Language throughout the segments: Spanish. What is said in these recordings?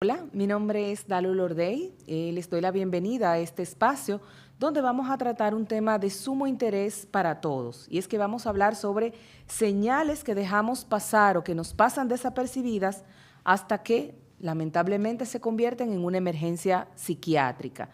Hola, mi nombre es Dalu Lordey. Les doy la bienvenida a este espacio donde vamos a tratar un tema de sumo interés para todos. Y es que vamos a hablar sobre señales que dejamos pasar o que nos pasan desapercibidas hasta que lamentablemente se convierten en una emergencia psiquiátrica.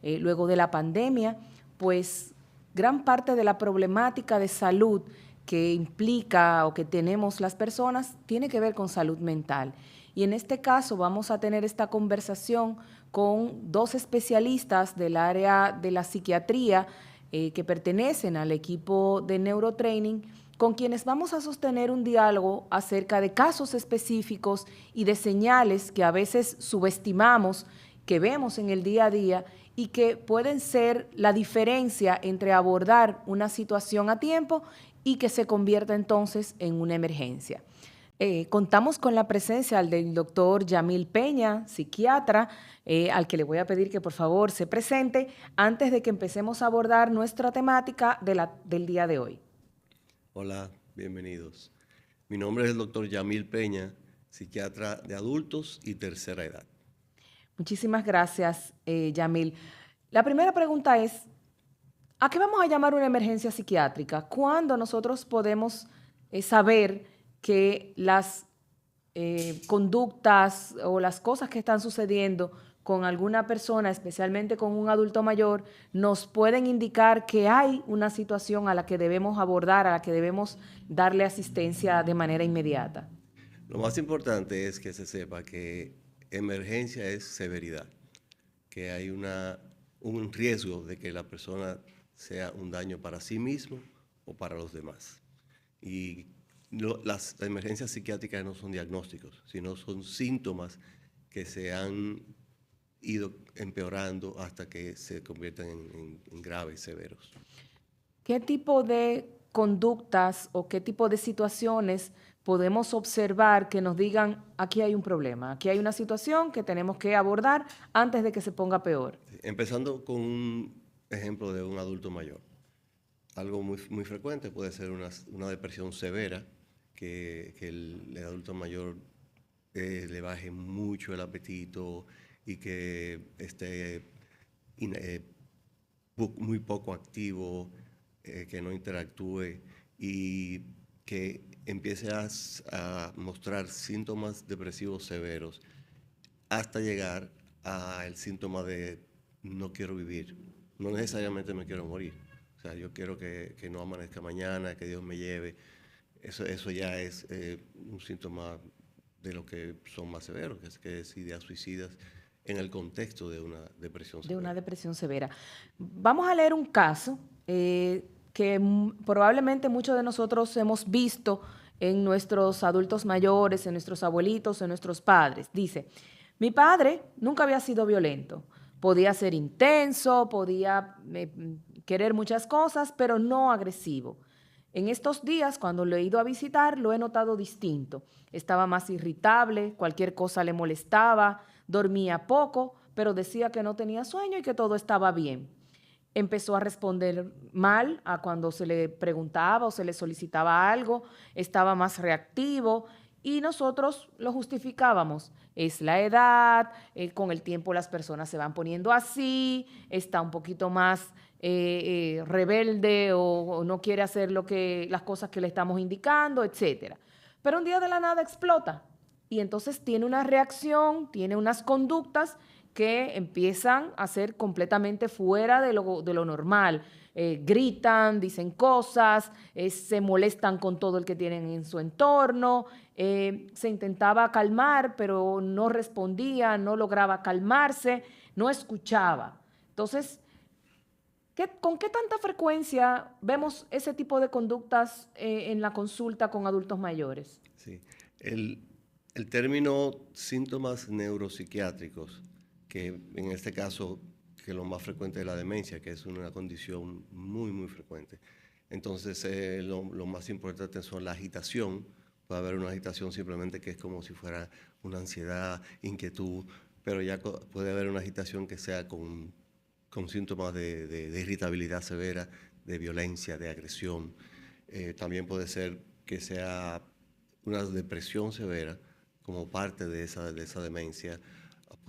Luego de la pandemia, pues gran parte de la problemática de salud que implica o que tenemos las personas tiene que ver con salud mental. Y en este caso vamos a tener esta conversación con dos especialistas del área de la psiquiatría que pertenecen al equipo de neurotraining, con quienes vamos a sostener un diálogo acerca de casos específicos y de señales que a veces subestimamos, que vemos en el día a día y que pueden ser la diferencia entre abordar una situación a tiempo y que se convierta entonces en una emergencia. Contamos con la presencia del doctor Yamil Peña, psiquiatra, al que le voy a pedir que por favor se presente antes de que empecemos a abordar nuestra temática del día de hoy. Hola, bienvenidos. Mi nombre es el doctor Yamil Peña, psiquiatra de adultos y tercera edad. Muchísimas gracias, Yamil. La primera pregunta es, ¿a qué vamos a llamar una emergencia psiquiátrica? ¿Cuándo nosotros podemos saber que las conductas o las cosas que están sucediendo con alguna persona, especialmente con un adulto mayor, nos pueden indicar que hay una situación a la que debemos abordar, a la que debemos darle asistencia de manera inmediata? Lo más importante es que se sepa que emergencia es severidad, que hay un riesgo de que la persona sea un daño para sí mismo o para los demás. Y las emergencias psiquiátricas no son diagnósticos, sino son síntomas que se han ido empeorando hasta que se convierten en graves, severos. ¿Qué tipo de conductas o qué tipo de situaciones podemos observar que nos digan, aquí hay un problema, aquí hay una situación que tenemos que abordar antes de que se ponga peor? Empezando con un ejemplo de un adulto mayor. Algo muy frecuente puede ser una depresión severa, que el adulto mayor le baje mucho el apetito y que esté muy poco activo, que no interactúe y que empiece a mostrar síntomas depresivos severos hasta llegar al síntoma de no quiero vivir. No necesariamente me quiero morir. O sea, yo quiero que no amanezca mañana, que Dios me lleve. Eso ya es un síntoma de lo que son más severos, que es ideas suicidas en el contexto de una depresión De una severa. depresión severa. Vamos a leer un caso que probablemente muchos de nosotros hemos visto en nuestros adultos mayores, en nuestros abuelitos, en nuestros padres. Dice, mi padre nunca había sido violento. Podía ser intenso, podía querer muchas cosas, pero no agresivo. En estos días, cuando lo he ido a visitar, lo he notado distinto. Estaba más irritable, cualquier cosa le molestaba, dormía poco, pero decía que no tenía sueño y que todo estaba bien. Empezó a responder mal a cuando se le preguntaba o se le solicitaba algo, estaba más reactivo y nosotros lo justificábamos. Es la edad, con el tiempo las personas se van poniendo así, está un poquito más rebelde o no quiere hacer las cosas que le estamos indicando, etcétera. Pero un día de la nada explota y entonces tiene una reacción, tiene unas conductas que empiezan a ser completamente fuera de lo normal. Gritan, dicen cosas, se molestan con todo el que tienen en su entorno, se intentaba calmar, pero no respondía, no lograba calmarse, no escuchaba. Entonces, ¿con qué tanta frecuencia vemos ese tipo de conductas en la consulta con adultos mayores? Sí. El, el término síntomas neuropsiquiátricos, que en este caso, que lo más frecuente es la demencia, que es una condición muy frecuente. Entonces, lo más importante son la agitación. Puede haber una agitación simplemente que es como si fuera una ansiedad, inquietud, pero ya puede haber una agitación que sea con síntomas de irritabilidad severa, de violencia, de agresión. También puede ser que sea una depresión severa como parte de esa demencia.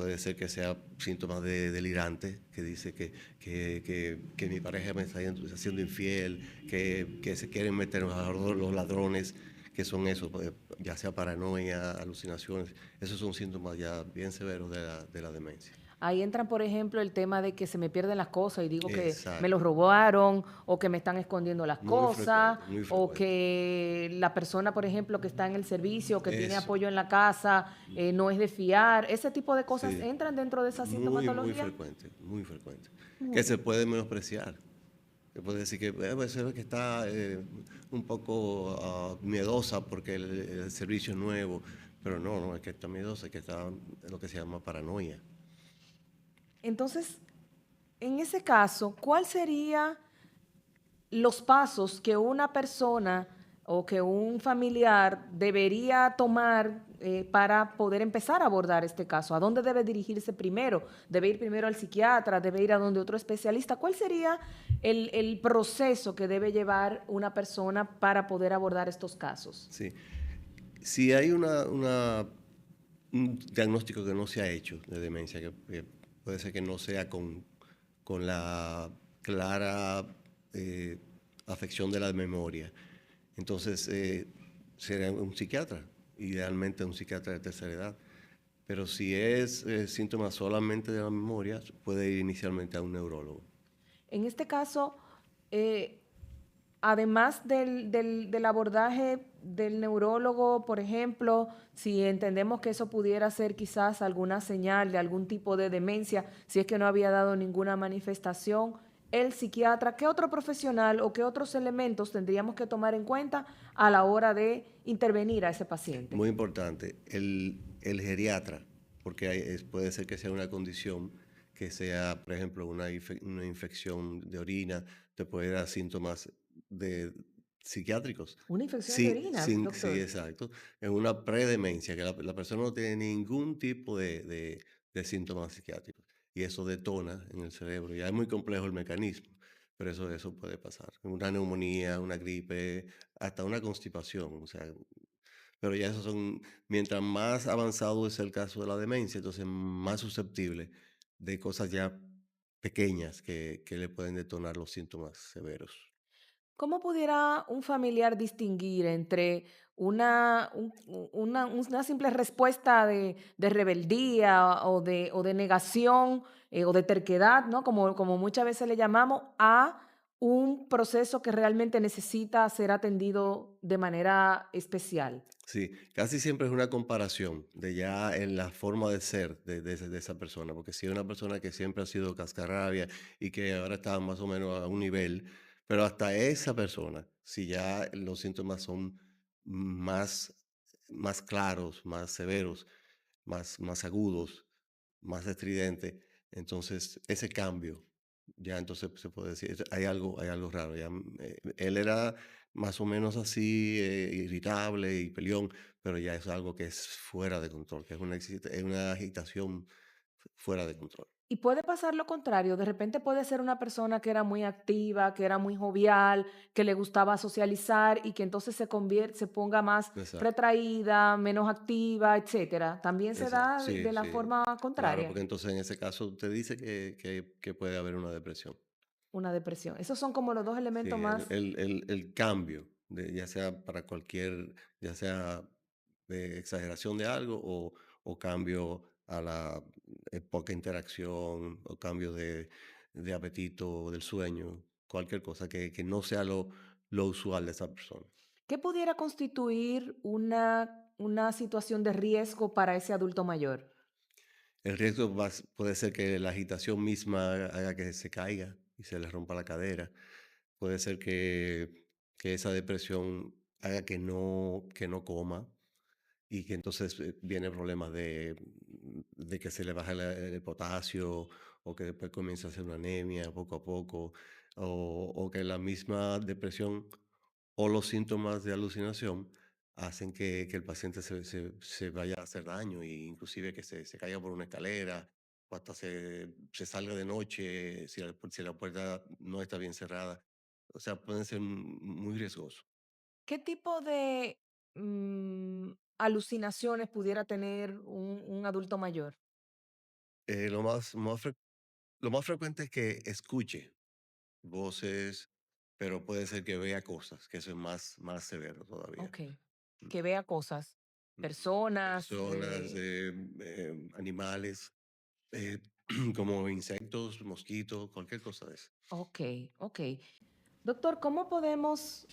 puede ser que sea síntomas de delirante, que dice que mi pareja me está haciendo infiel, que se quieren meter los ladrones, que son eso, pues, ya sea paranoia, alucinaciones. Esos son síntomas ya bien severos de la demencia. Ahí entran, por ejemplo, el tema de que se me pierden las cosas y digo que me los Exacto. robaron o que me están escondiendo las Muy cosas frecuente, muy o frecuente. que la persona, por ejemplo, que está en el servicio o que tiene Eso. apoyo en la casa no es de fiar. Ese tipo de cosas Sí, entran dentro de esa muy, muy sintomatología. frecuente, muy frecuente. Que Mm. se puede menospreciar. Se puede decir que pues, se ve que está un poco miedosa porque el servicio es nuevo, pero no, no es que está miedosa, es que está en lo que se llama paranoia. Entonces, en ese caso, ¿cuál sería los pasos que una persona o que un familiar debería tomar para poder empezar a abordar este caso? ¿A dónde debe dirigirse primero? ¿Debe ir primero al psiquiatra? ¿Debe ir a donde otro especialista? ¿Cuál sería el proceso que debe llevar una persona para poder abordar estos casos? Sí. Si hay un diagnóstico que no se ha hecho de demencia, que puede ser que no sea con la clara eh, afección de la memoria, entonces sería un psiquiatra, idealmente un psiquiatra de tercera edad. Pero si es síntoma solamente de la memoria, puede ir inicialmente a un neurólogo. En este caso, eh, además del abordaje del neurólogo, por ejemplo, si entendemos que eso pudiera ser quizás alguna señal de algún tipo de demencia, si es que no había dado ninguna manifestación, el psiquiatra, ¿qué otro profesional o qué otros elementos tendríamos que tomar en cuenta a la hora de intervenir a ese paciente? Muy importante, el geriatra, porque puede ser que sea una condición que sea, por ejemplo, una infección de orina, te puede dar síntomas de psiquiátricos. Una infección de Sí, orina, sí, doctor. exacto. Es una predemencia, que la persona no tiene ningún tipo de síntomas psiquiátricos. Y eso detona en el cerebro. Ya es muy complejo el mecanismo, pero eso puede pasar. Una neumonía, una gripe, hasta una constipación. O sea, pero ya esos son, mientras más avanzado es el caso de la demencia, entonces más susceptible de cosas ya pequeñas que le pueden detonar los síntomas severos. ¿Cómo pudiera un familiar distinguir entre una simple respuesta de rebeldía o de negación o de terquedad, ¿no? Como muchas veces le llamamos, a un proceso que realmente necesita ser atendido de manera especial? Sí, casi siempre es una comparación de ya en la forma de ser de esa persona, porque si es una persona que siempre ha sido cascarrabia y que ahora está más o menos a un nivel, pero hasta esa persona, si ya los síntomas son más, más claros, más severos, más agudos, más estridentes, entonces ese cambio, ya entonces se puede decir, hay algo raro. Ya, él era más o menos así, irritable y peleón, pero ya es algo que es fuera de control, que es una agitación fuera de control. Y puede pasar lo contrario, de repente puede ser una persona que era muy activa, que era muy jovial, que le gustaba socializar y que entonces se ponga más Exacto, retraída, menos activa, etcétera. También se exacto. da Sí, de la sí. forma Claro, contraria, porque entonces en ese caso usted dice que puede haber una depresión. una depresión. Esos son como los dos Sí, elementos más. el cambio, ya sea para cualquier, ya sea de exageración de algo o cambio a la poca interacción o cambio de apetito, del sueño, cualquier cosa que no sea lo usual de esa persona. ¿Qué pudiera constituir una situación de riesgo para ese adulto mayor? El riesgo puede ser que la agitación misma haga que se caiga y se le rompa la cadera. Puede ser que esa depresión haga que no coma y que entonces viene problemas de que se le baja el potasio o que después comienza a hacer una anemia poco a poco o que la misma depresión o los síntomas de alucinación hacen que el paciente se vaya a hacer daño e inclusive que se caiga por una escalera o hasta se salga de noche si la puerta no está bien cerrada. O sea, pueden ser muy riesgosos. ¿Qué tipo de alucinaciones pudiera tener un adulto mayor? Lo lo más frecuente es que escuche voces, pero puede ser que vea cosas, que eso es más severo todavía. Ok. Que vea cosas, Mm, personas. Personas, animales, eh, como insectos, mosquitos, cualquier cosa de eso. Ok, ok. Doctor, ¿cómo podemos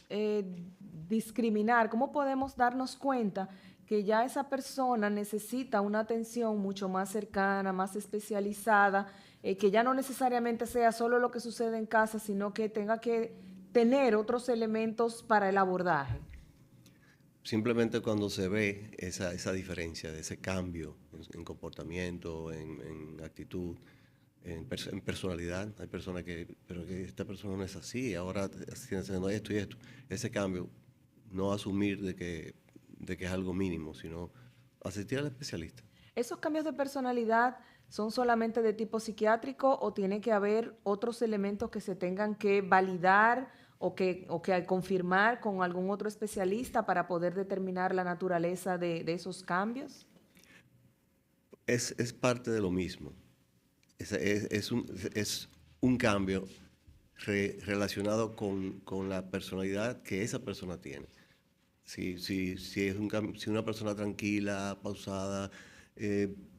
discriminar, cómo podemos darnos cuenta que ya esa persona necesita una atención mucho más cercana, más especializada, que ya no necesariamente sea solo lo que sucede en casa, sino que tenga que tener otros elementos para el abordaje? Simplemente cuando se ve esa diferencia, de ese cambio en comportamiento, en actitud, en personalidad. Hay personas que, pero que esta persona no es así, ahora está haciendo esto y esto. Ese cambio, no asumir de que es algo mínimo, sino asistir al especialista. ¿Esos cambios de personalidad son solamente de tipo psiquiátrico o tiene que haber otros elementos que se tengan que validar o que confirmar con algún otro especialista para poder determinar la naturaleza de esos cambios? Es parte de lo mismo. Es es un cambio relacionado con la personalidad que esa persona tiene. Si es si una persona tranquila, pausada,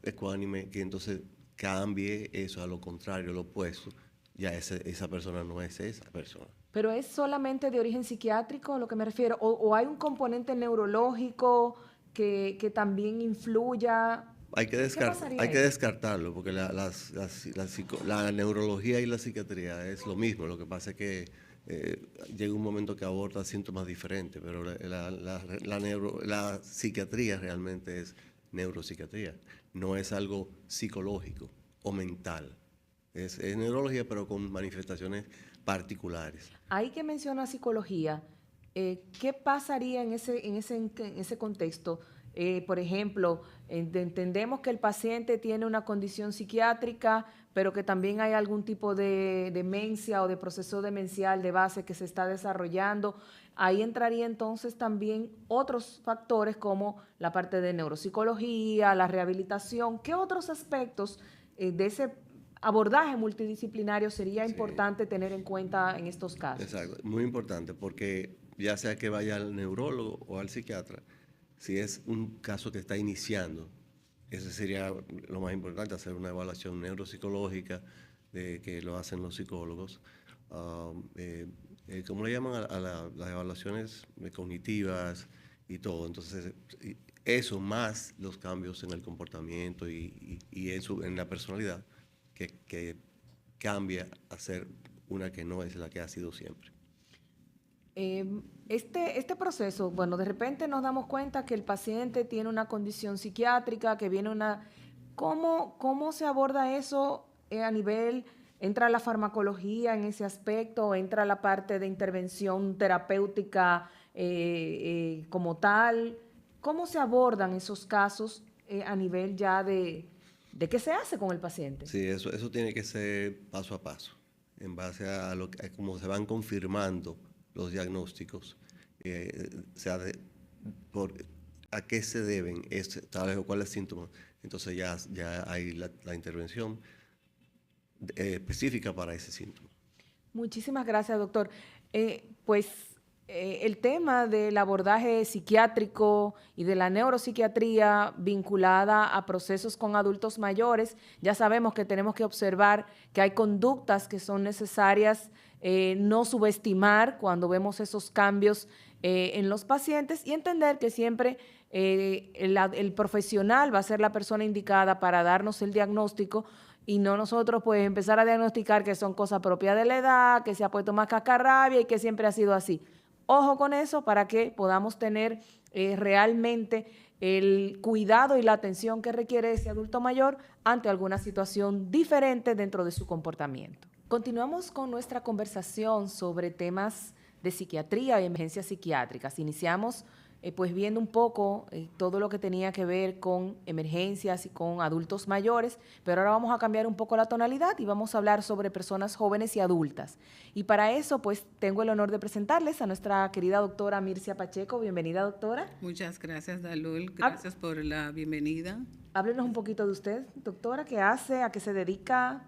ecuánime, que entonces cambie eso a lo contrario, lo opuesto, ya esa persona no es esa persona. ¿Pero es solamente de origen psiquiátrico a lo que me refiero? ¿O hay un componente neurológico que también influya? ¿Qué pasaría Hay que ahí? descartarlo, porque la neurología y la psiquiatría es lo mismo. Lo que pasa es que llega un momento que aborda síntomas diferentes, pero la psiquiatría realmente es neuropsiquiatría, no es algo psicológico o mental. Es neurología, pero con manifestaciones particulares. Ahí que menciona psicología, ¿qué pasaría en ese contexto? Por ejemplo, entendemos que el paciente tiene una condición psiquiátrica, pero que también hay algún tipo de demencia o de proceso demencial de base que se está desarrollando. Ahí entraría entonces también otros factores como la parte de neuropsicología, la rehabilitación. ¿Qué otros aspectos de ese abordaje multidisciplinario sería Sí. importante tener en cuenta en estos casos? Exacto, muy importante, porque ya sea que vaya al neurólogo o al psiquiatra, si es un caso que está iniciando, ese sería lo más importante, hacer una evaluación neuropsicológica que lo hacen los psicólogos. ¿Cómo le llaman las evaluaciones cognitivas y todo? Entonces, eso más los cambios en el comportamiento y en la personalidad que cambia a ser una que no es la que ha sido siempre. Este proceso, bueno, de repente nos damos cuenta que el paciente tiene una condición psiquiátrica, que viene una... ¿Cómo se aborda eso a nivel, entra la farmacología en ese aspecto, entra la parte de intervención terapéutica como tal? ¿Cómo se abordan esos casos a nivel ya de qué se hace con el paciente? Sí, eso tiene que ser paso a paso, en base a cómo se van confirmando los diagnósticos, o sea, por, a qué se deben, tal vez o cuáles síntomas. Entonces ya hay la intervención específica para ese síntoma. Muchísimas gracias, doctor. El tema del abordaje psiquiátrico y de la neuropsiquiatría vinculada a procesos con adultos mayores, ya sabemos que tenemos que observar que hay conductas que son necesarias no subestimar cuando vemos esos cambios en los pacientes y entender que siempre el profesional va a ser la persona indicada para darnos el diagnóstico y no nosotros pues empezar a diagnosticar que son cosas propias de la edad, que se ha puesto más cascarrabia y que siempre ha sido así. Ojo con eso para que podamos tener realmente el cuidado y la atención que requiere ese adulto mayor ante alguna situación diferente dentro de su comportamiento. Continuamos con nuestra conversación sobre temas de psiquiatría y emergencias psiquiátricas. Iniciamos pues viendo un poco todo lo que tenía que ver con emergencias y con adultos mayores, pero ahora vamos a cambiar un poco la tonalidad y vamos a hablar sobre personas jóvenes y adultas. Y para eso pues tengo el honor de presentarles a nuestra querida doctora Mircia Pacheco. Bienvenida, doctora. Muchas gracias, Dalul. Hab- Gracias por la bienvenida. Háblenos un poquito de usted, doctora, ¿qué hace? ¿A qué se dedica?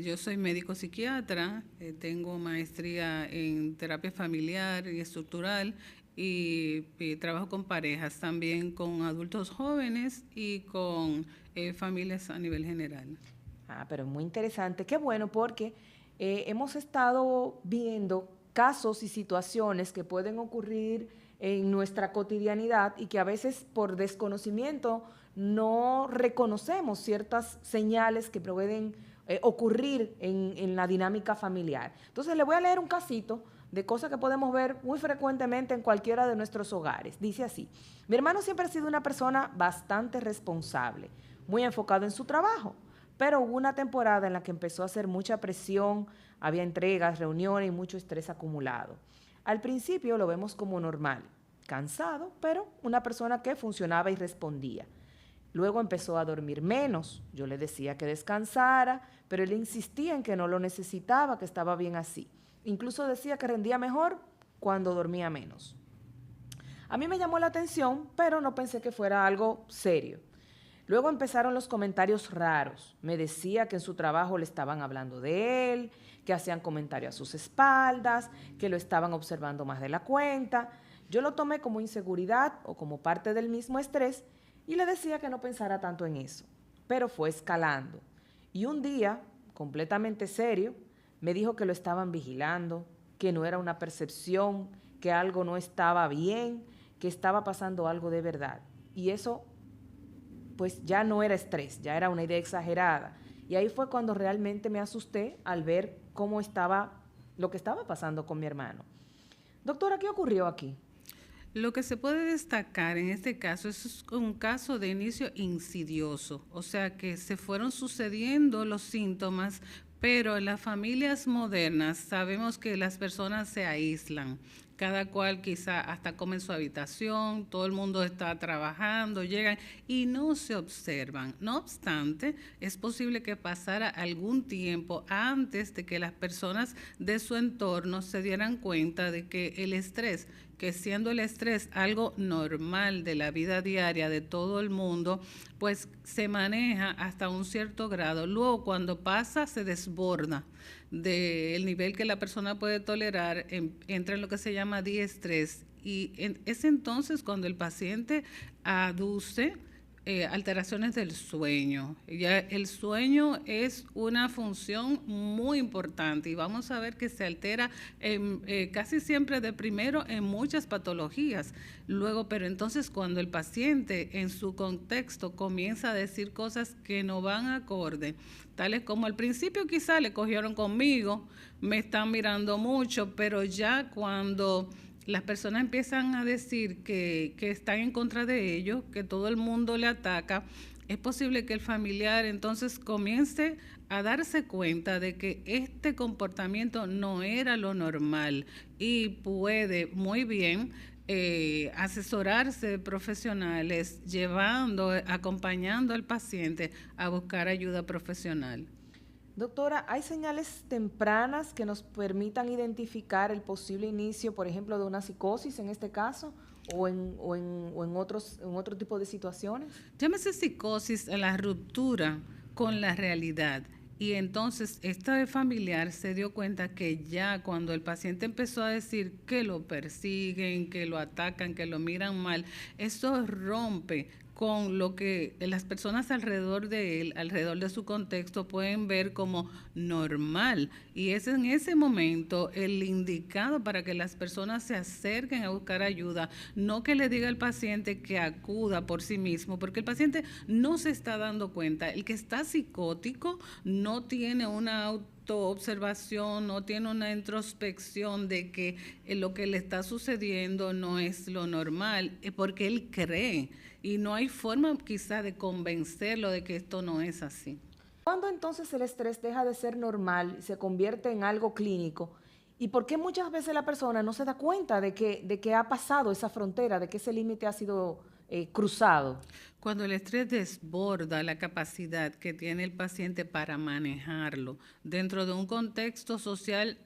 Yo soy médico psiquiatra, tengo maestría en terapia familiar y estructural y trabajo con parejas, también con adultos jóvenes y con familias a nivel general. Pero muy interesante. Qué bueno, porque hemos estado viendo casos y situaciones que pueden ocurrir en nuestra cotidianidad y que a veces por desconocimiento no reconocemos ciertas señales que pueden ocurrir en la dinámica familiar. Entonces le voy a leer un casito de cosas que podemos ver muy frecuentemente en cualquiera de nuestros hogares. Dice así: mi hermano siempre ha sido una persona bastante responsable, muy enfocado en su trabajo, pero hubo una temporada en la que empezó a hacer mucha presión, había entregas, reuniones y mucho estrés acumulado. Al principio lo vemos como normal, cansado, pero una persona que funcionaba y respondía. Luego empezó a dormir menos. Yo le decía que descansara, pero él insistía en que no lo necesitaba, que estaba bien así. Incluso decía que rendía mejor cuando dormía menos. A mí me llamó la atención, pero no pensé que fuera algo serio. Luego empezaron los comentarios raros. Me decía que en su trabajo le estaban hablando de él, que hacían comentarios a sus espaldas, que lo estaban observando más de la cuenta. Yo lo tomé como inseguridad o como parte del mismo estrés y le decía que no pensara tanto en eso. Pero fue escalando. Y un día, completamente serio, me dijo que lo estaban vigilando, que no era una percepción, que algo no estaba bien, que estaba pasando algo de verdad. Y eso pues ya no era estrés, ya era una idea exagerada. Y ahí fue cuando realmente me asusté al ver cómo estaba, lo que estaba pasando con mi hermano. Doctora, ¿qué ocurrió aquí? Lo que se puede destacar en este caso es un caso de inicio insidioso, o sea que se fueron sucediendo los síntomas, pero en las familias modernas sabemos que las personas se aíslan. Cada cual quizá hasta come en su habitación, todo el mundo está trabajando, llegan y no se observan. No obstante, es posible que pasara algún tiempo antes de que las personas de su entorno se dieran cuenta de que el estrés, que siendo el estrés algo normal de la vida diaria de todo el mundo, pues se maneja hasta un cierto grado. Luego, cuando pasa, se desborda del nivel que la persona puede tolerar, entra en lo que se llama diestrés. Y es entonces cuando el paciente aduce alteraciones del sueño. Ya el sueño es una función muy importante y vamos a ver que se altera casi siempre de primero en muchas patologías. Luego, pero entonces cuando el paciente en su contexto comienza a decir cosas que no van acorde, tales como al principio quizá le cogieron conmigo, me están mirando mucho, pero ya cuando las personas empiezan a decir que están en contra de ellos, que todo el mundo le ataca, es posible que el familiar entonces comience a darse cuenta de que este comportamiento no era lo normal y puede muy bien asesorarse de profesionales, acompañando al paciente a buscar ayuda profesional. Doctora, ¿hay señales tempranas que nos permitan identificar el posible inicio, por ejemplo, de una psicosis en este caso o en otro tipo de situaciones? Llámese psicosis a la ruptura con la realidad. Y entonces esta familiar se dio cuenta que ya cuando el paciente empezó a decir que lo persiguen, que lo atacan, que lo miran mal, eso rompe con lo que las personas alrededor de él, alrededor de su contexto, pueden ver como normal. Y es en ese momento el indicado para que las personas se acerquen a buscar ayuda, no que le diga al paciente que acuda por sí mismo, porque el paciente no se está dando cuenta. El que está psicótico no tiene una autoobservación, no tiene una introspección de que lo que le está sucediendo no es lo normal, porque él cree y no hay forma quizá de convencerlo de que esto no es así. ¿Cuándo entonces el estrés deja de ser normal y se convierte en algo clínico? ¿Y por qué muchas veces la persona no se da cuenta de que ha pasado esa frontera, de que ese límite ha sido cruzado? Cuando el estrés desborda la capacidad que tiene el paciente para manejarlo dentro de un contexto social,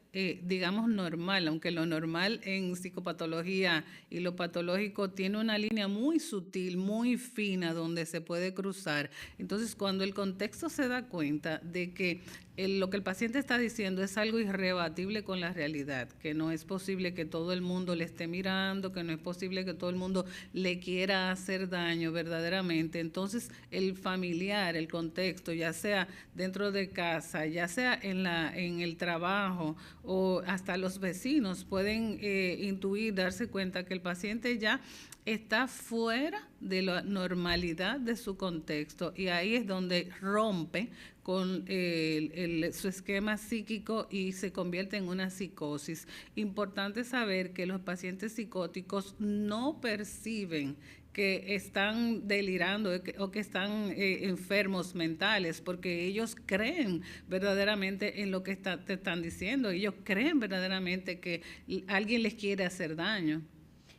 digamos, normal, aunque lo normal en psicopatología y lo patológico tiene una línea muy sutil, muy fina, donde se puede cruzar. Entonces, cuando el contexto se da cuenta de que lo que el paciente está diciendo es algo irrebatible con la realidad, que no es posible que todo el mundo le esté mirando, que no es posible que todo el mundo le quiera hacer daño verdaderamente. Entonces, el familiar, el contexto, ya sea dentro de casa, ya sea en el trabajo o hasta los vecinos pueden intuir, darse cuenta que el paciente ya está fuera de la normalidad de su contexto, y ahí es donde rompe con su esquema psíquico y se convierte en una psicosis. Importante saber que los pacientes psicóticos no perciben que están delirando o que están enfermos mentales, porque ellos creen verdaderamente en lo que te están diciendo, ellos creen verdaderamente que alguien les quiere hacer daño.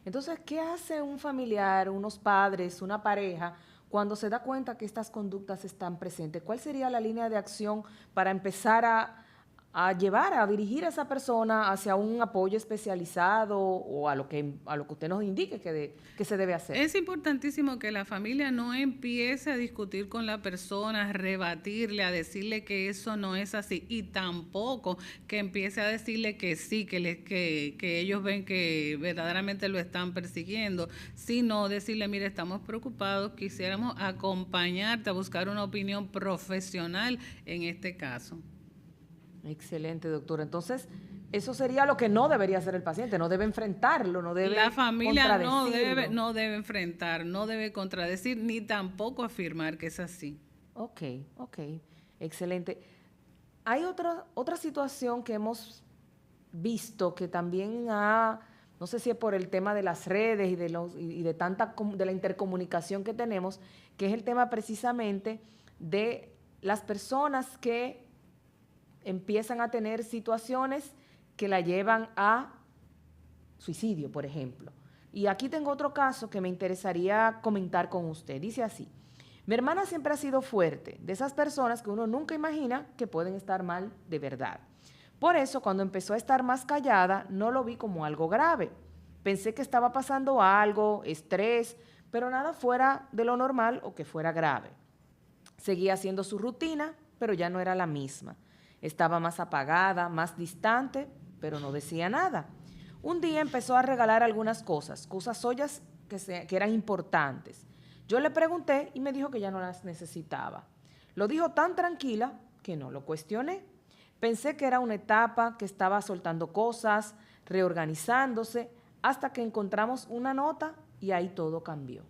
Entonces, ¿qué hace un familiar, unos padres, una pareja, cuando se da cuenta que estas conductas están presentes? ¿Cuál sería la línea de acción para empezar a llevar, a dirigir a esa persona hacia un apoyo especializado o a lo que usted nos indique que se debe hacer? Es importantísimo que la familia no empiece a discutir con la persona, a rebatirle, a decirle que eso no es así, y tampoco que empiece a decirle que sí, que ellos ven que verdaderamente lo están persiguiendo, sino decirle, mire, estamos preocupados, quisiéramos acompañarte a buscar una opinión profesional en este caso. Excelente, doctora. Entonces, eso sería lo que no debería hacer el paciente, no debe enfrentarlo, no debe La familia contradecirlo. no debe enfrentar, no debe contradecir, ni tampoco afirmar que es así. Ok, excelente. Hay otra situación que hemos visto que también no sé si es por el tema de las redes y de la intercomunicación que tenemos, que es el tema precisamente de las personas que empiezan a tener situaciones que la llevan a suicidio, por ejemplo. Y aquí tengo otro caso que me interesaría comentar con usted. Dice así: mi hermana siempre ha sido fuerte, de esas personas que uno nunca imagina que pueden estar mal de verdad. Por eso, cuando empezó a estar más callada, no lo vi como algo grave. Pensé que estaba pasando algo, estrés, pero nada fuera de lo normal o que fuera grave. Seguía haciendo su rutina, pero ya no era la misma. Estaba más apagada, más distante, pero no decía nada. Un día empezó a regalar algunas cosas suyas que eran importantes. Yo le pregunté y me dijo que ya no las necesitaba. Lo dijo tan tranquila que no lo cuestioné. Pensé que era una etapa, que estaba soltando cosas, reorganizándose, hasta que encontramos una nota y ahí todo cambió.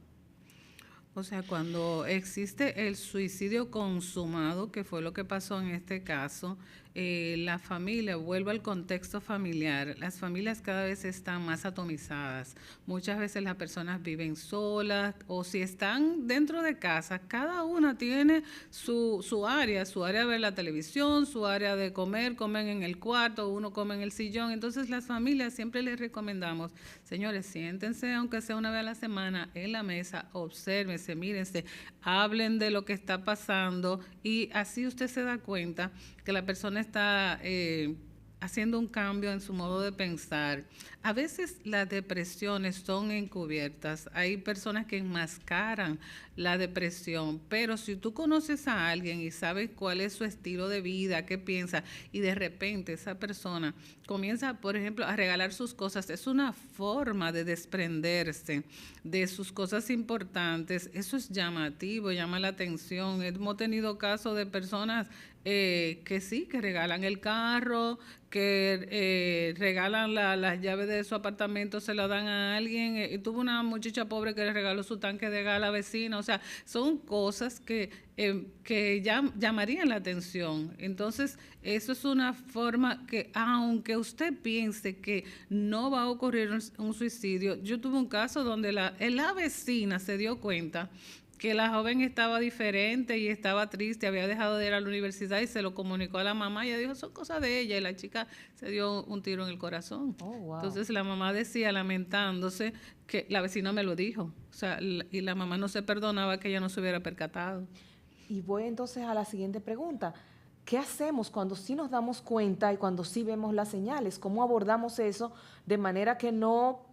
O sea, cuando existe el suicidio consumado, que fue lo que pasó en este caso, la familia, vuelvo al contexto familiar, las familias cada vez están más atomizadas. Muchas veces las personas viven solas, o si están dentro de casa, cada una tiene su área de ver la televisión, su área de comen en el cuarto, uno come en el sillón. Entonces las familias siempre les recomendamos, señores, siéntense aunque sea una vez a la semana en la mesa, obsérvense, mírense, hablen de lo que está pasando, y así usted se da cuenta que la persona está haciendo un cambio en su modo de pensar. A veces las depresiones son encubiertas. Hay personas que enmascaran la depresión, pero si tú conoces a alguien y sabes cuál es su estilo de vida, qué piensa, y de repente esa persona comienza, por ejemplo, a regalar sus cosas, es una forma de desprenderse de sus cosas importantes. Eso es llamativo, llama la atención. Hemos tenido casos de personas que sí, que regalan el carro, que regalan las llaves de su apartamento, se la dan a alguien. Tuvo una muchacha pobre que le regaló su tanque de gas a la vecina. O sea, son cosas que llamarían la atención. Entonces, eso es una forma que, aunque usted piense que no va a ocurrir un suicidio, yo tuve un caso donde la vecina se dio cuenta que la joven estaba diferente y estaba triste, había dejado de ir a la universidad y se lo comunicó a la mamá y ella dijo, son cosas de ella, y la chica se dio un tiro en el corazón. Oh, wow. Entonces la mamá decía, lamentándose, que la vecina me lo dijo, o sea, y la mamá no se perdonaba que ella no se hubiera percatado. Y voy entonces a la siguiente pregunta. ¿Qué hacemos cuando sí nos damos cuenta y cuando sí vemos las señales? ¿Cómo abordamos eso de manera que no,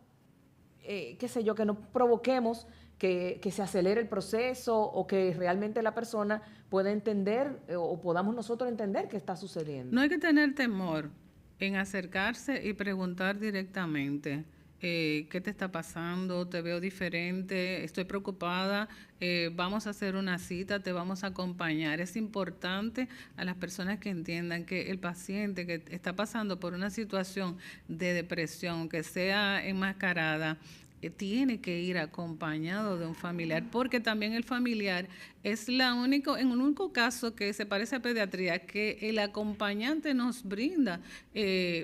qué sé yo, que no provoquemos que se acelere el proceso o que realmente la persona pueda entender o podamos nosotros entender qué está sucediendo? No hay que tener temor en acercarse y preguntar directamente. ¿Qué te está pasando? Te veo diferente, estoy preocupada, vamos a hacer una cita, te vamos a acompañar. Es importante a las personas que entiendan que el paciente que está pasando por una situación de depresión, que sea enmascarada, tiene que ir acompañado de un familiar, porque también el familiar es en el único caso que se parece a pediatría, que el acompañante nos brinda,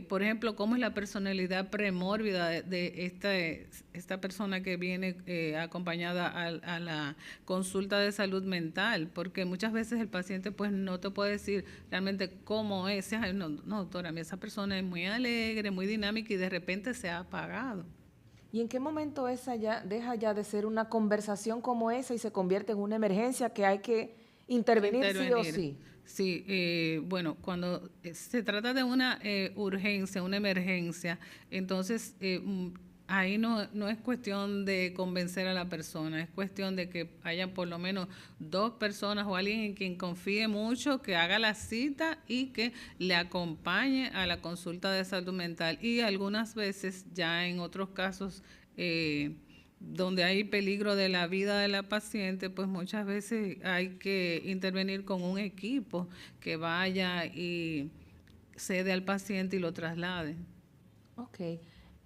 por ejemplo, cómo es la personalidad premórbida de esta persona que viene acompañada a la consulta de salud mental, porque muchas veces el paciente pues no te puede decir realmente cómo es. Ay, no, doctora, esa persona es muy alegre, muy dinámica y de repente se ha apagado. ¿Y en qué momento esa ya deja ya de ser una conversación como esa y se convierte en una emergencia que hay que intervenir sí o sí? Sí, bueno, cuando se trata de una urgencia, una emergencia, entonces ahí no es cuestión de convencer a la persona, es cuestión de que haya por lo menos 2 personas o alguien en quien confíe mucho, que haga la cita y que le acompañe a la consulta de salud mental. Y algunas veces, ya en otros casos, donde hay peligro de la vida de la paciente, pues muchas veces hay que intervenir con un equipo que vaya y cede al paciente y lo traslade. Ok.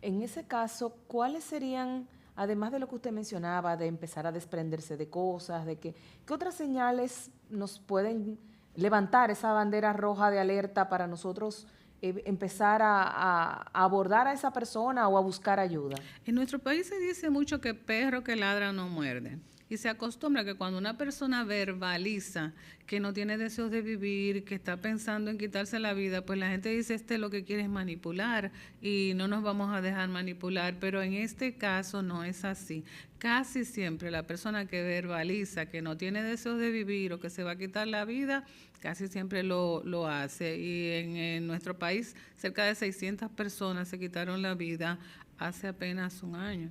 En ese caso, ¿cuáles serían, además de lo que usted mencionaba, de empezar a desprenderse de cosas, qué otras señales nos pueden levantar esa bandera roja de alerta para nosotros empezar a abordar a esa persona o a buscar ayuda? En nuestro país se dice mucho que perro que ladra no muerde. Y se acostumbra que cuando una persona verbaliza que no tiene deseos de vivir, que está pensando en quitarse la vida, pues la gente dice, lo que quiere es manipular y no nos vamos a dejar manipular. Pero en este caso no es así. Casi siempre la persona que verbaliza que no tiene deseos de vivir o que se va a quitar la vida, casi siempre lo hace. Y en nuestro país cerca de 600 personas se quitaron la vida hace apenas un año.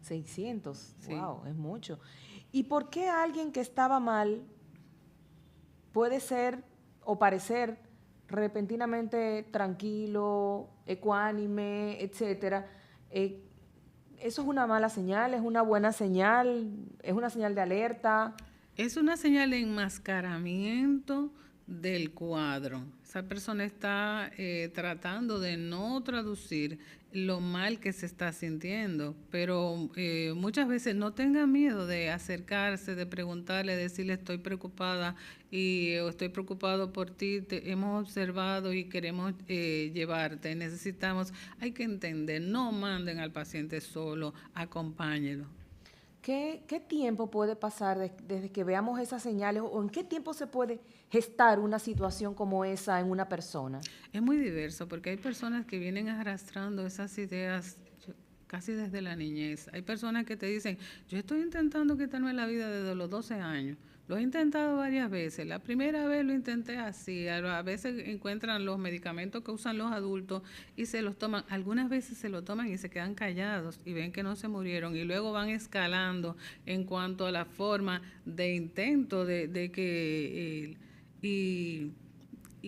600, Sí. Wow, es mucho. ¿Y por qué alguien que estaba mal puede ser o parecer repentinamente tranquilo, ecuánime, etcétera? ¿Eso es una mala señal? ¿Es una buena señal? ¿Es una señal de alerta? Es una señal de enmascaramiento del cuadro. Esa persona está tratando de no traducir lo mal que se está sintiendo, pero muchas veces no tenga miedo de acercarse, de preguntarle, decirle estoy preocupada o estoy preocupado por ti, te hemos observado y queremos llevarte, hay que entender, no manden al paciente solo, acompáñelo. ¿Qué tiempo puede pasar desde que veamos esas señales o en qué tiempo se puede gestar una situación como esa en una persona? Es muy diverso porque hay personas que vienen arrastrando esas ideas casi desde la niñez. Hay personas que te dicen, yo estoy intentando quitarme la vida desde los 12 años. Lo he intentado varias veces. La primera vez lo intenté así. A veces encuentran los medicamentos que usan los adultos y se los toman. Algunas veces se lo toman y se quedan callados y ven que no se murieron. Y luego van escalando en cuanto a la forma de intento de que... y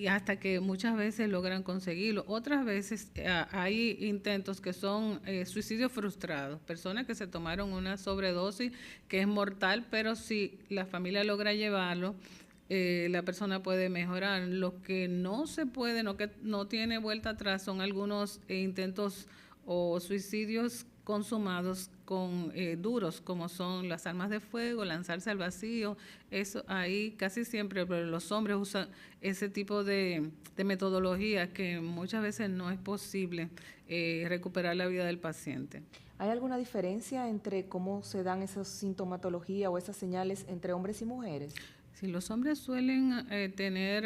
hasta que muchas veces logran conseguirlo. Otras veces hay intentos que son suicidios frustrados, personas que se tomaron una sobredosis que es mortal, pero si la familia logra llevarlo, la persona puede mejorar. Lo que no se puede, que no tiene vuelta atrás, son algunos intentos o suicidios consumados con duros, como son las armas de fuego, lanzarse al vacío. Eso ahí casi siempre los hombres usan ese tipo de metodología que muchas veces no es posible recuperar la vida del paciente. ¿Hay alguna diferencia entre cómo se dan esas sintomatologías o esas señales entre hombres y mujeres? Sí, los hombres suelen tener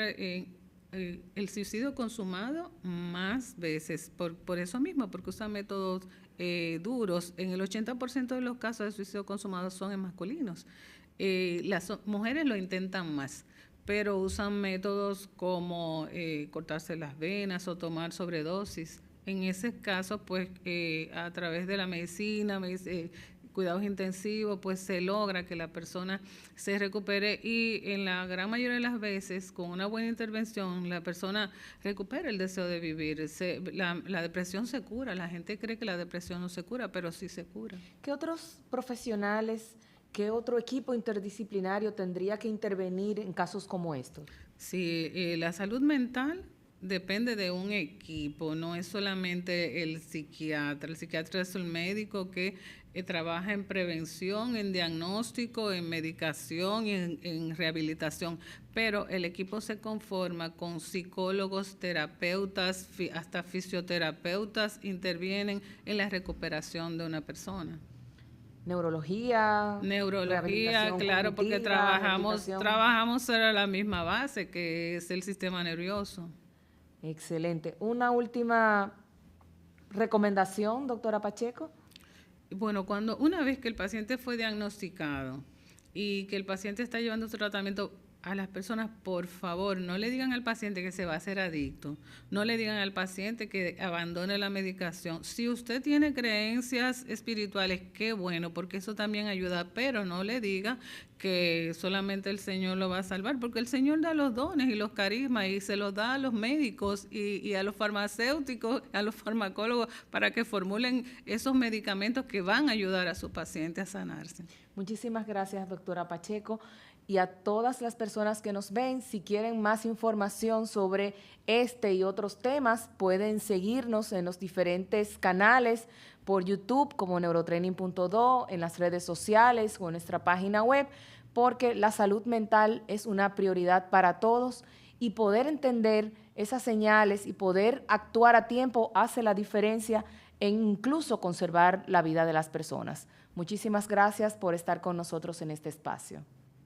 el suicidio consumado más veces, por eso mismo, porque usan métodos duros. En el 80% de los casos de suicidio consumado son en masculinos. Las mujeres lo intentan más, pero usan métodos como cortarse las venas o tomar sobredosis. En ese caso, pues, a través de la medicina, cuidados intensivos, pues se logra que la persona se recupere y en la gran mayoría de las veces, con una buena intervención, la persona recupera el deseo de vivir. La depresión se cura. La gente cree que la depresión no se cura, pero sí se cura. ¿Qué otros profesionales, qué otro equipo interdisciplinario tendría que intervenir en casos como estos? Sí, la salud mental depende de un equipo, no es solamente el psiquiatra. El psiquiatra es el médico que trabaja en prevención, en diagnóstico, en medicación y en rehabilitación, pero el equipo se conforma con psicólogos, terapeutas, hasta fisioterapeutas intervienen en la recuperación de una persona. Neurología, Claro, porque rehabilitación. trabajamos sobre la misma base, que es el sistema nervioso. Excelente. Una última recomendación, doctora Pacheco. Bueno, una vez que el paciente fue diagnosticado y que el paciente está llevando su tratamiento, a las personas, por favor, no le digan al paciente que se va a hacer adicto, no le digan al paciente que abandone la medicación. Si usted tiene creencias espirituales, qué bueno, porque eso también ayuda, pero no le diga que solamente el Señor lo va a salvar, porque el Señor da los dones y los carismas y se los da a los médicos y a los farmacéuticos, a los farmacólogos, para que formulen esos medicamentos que van a ayudar a su paciente a sanarse. Muchísimas gracias, doctora Pacheco. Y a todas las personas que nos ven, si quieren más información sobre este y otros temas, pueden seguirnos en los diferentes canales por YouTube como neurotraining.do, en las redes sociales o en nuestra página web, porque la salud mental es una prioridad para todos y poder entender esas señales y poder actuar a tiempo hace la diferencia en incluso conservar la vida de las personas. Muchísimas gracias por estar con nosotros en este espacio.